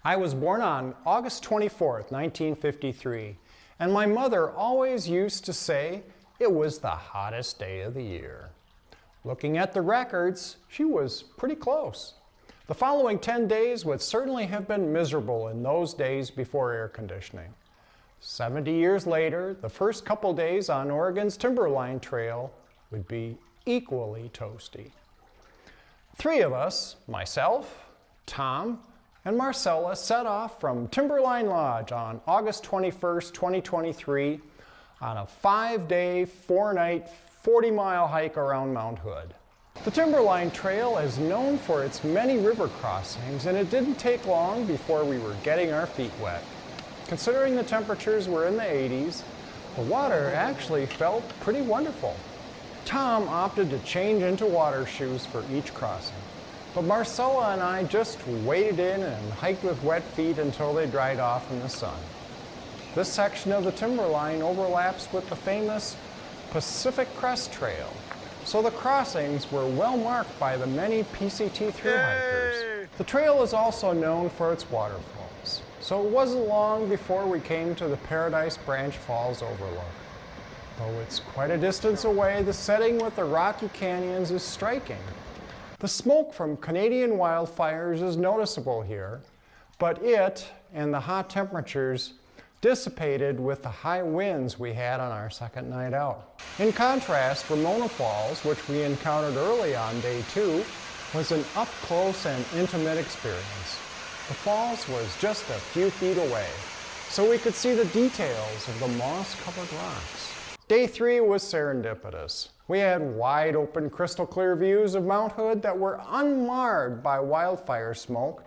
I was born on August 24th, 1953, and my mother always used to say it was the hottest day of the year. Looking at the records, she was pretty close. The following 10 days would certainly have been miserable in those days before air conditioning. 70 years later, the first couple days on Oregon's Timberline Trail would be equally toasty. Three of us, myself, Tom, and Marcella, set off from Timberline Lodge on August 21st, 2023 on a 5-day, 4-night, 40-mile hike around Mount Hood. The Timberline Trail is known for its many river crossings, and it didn't take long before we were getting our feet wet. Considering the temperatures were in the 80s, the water actually felt pretty wonderful. Tom opted to change into water shoes for each crossing, but Marcella and I just waded in and hiked with wet feet until they dried off in the sun. This section of the Timberline overlaps with the famous Pacific Crest Trail, so the crossings were well marked by the many PCT thru hikers. The trail is also known for its waterfalls, so it wasn't long before we came to the Paradise Branch Falls overlook. Though it's quite a distance away, the setting with the rocky canyons is striking. The smoke from Canadian wildfires is noticeable here, but it and the hot temperatures dissipated with the high winds we had on our second night out. In contrast, Ramona Falls, which we encountered early on day 2, was an up-close and intimate experience. The falls was just a few feet away, so we could see the details of the moss-covered rocks. Day 3 was serendipitous. We had wide open crystal clear views of Mount Hood that were unmarred by wildfire smoke,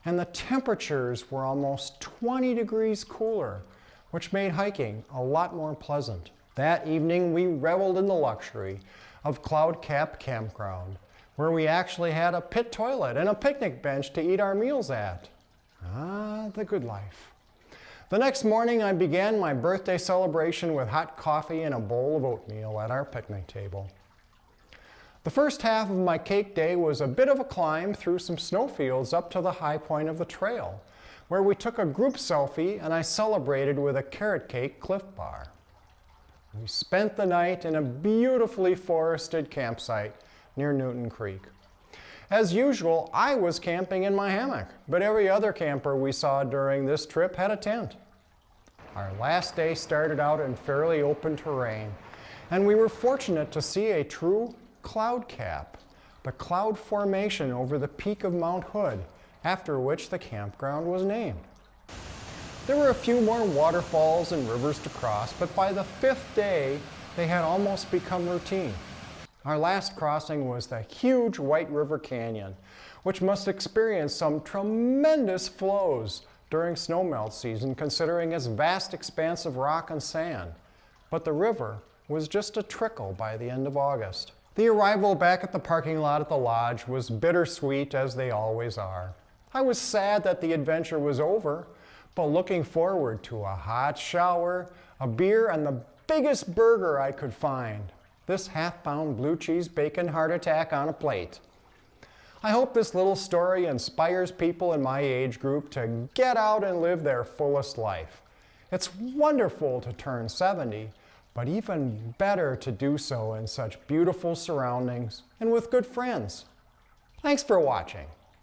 and the temperatures were almost 20 degrees cooler, which made hiking a lot more pleasant. That evening we reveled in the luxury of Cap Campground, where we actually had a pit toilet and a picnic bench to eat our meals at. Ah, the good life. The next morning, I began my birthday celebration with hot coffee and a bowl of oatmeal at our picnic table. The first half of my cake day was a bit of a climb through some snowfields up to the high point of the trail, where we took a group selfie and I celebrated with a carrot cake Cliff Bar. We spent the night in a beautifully forested campsite near Newton Creek. As usual, I was camping in my hammock, but every other camper we saw during this trip had a tent. Our last day started out in fairly open terrain, and we were fortunate to see a true cloud cap, the cloud formation over the peak of Mount Hood, after which the campground was named. There were a few more waterfalls and rivers to cross, but by the 5th day, they had almost become routine. Our last crossing was the huge White River Canyon, which must experience some tremendous flows during snowmelt season, considering its vast expanse of rock and sand. But the river was just a trickle by the end of August. The arrival back at the parking lot at the lodge was bittersweet, as they always are. I was sad that the adventure was over, but looking forward to a hot shower, a beer, and the biggest burger I could find. This half-pound blue cheese bacon heart attack on a plate. I hope this little story inspires people in my age group to get out and live their fullest life. It's wonderful to turn 70, but even better to do so in such beautiful surroundings and with good friends. Thanks for watching.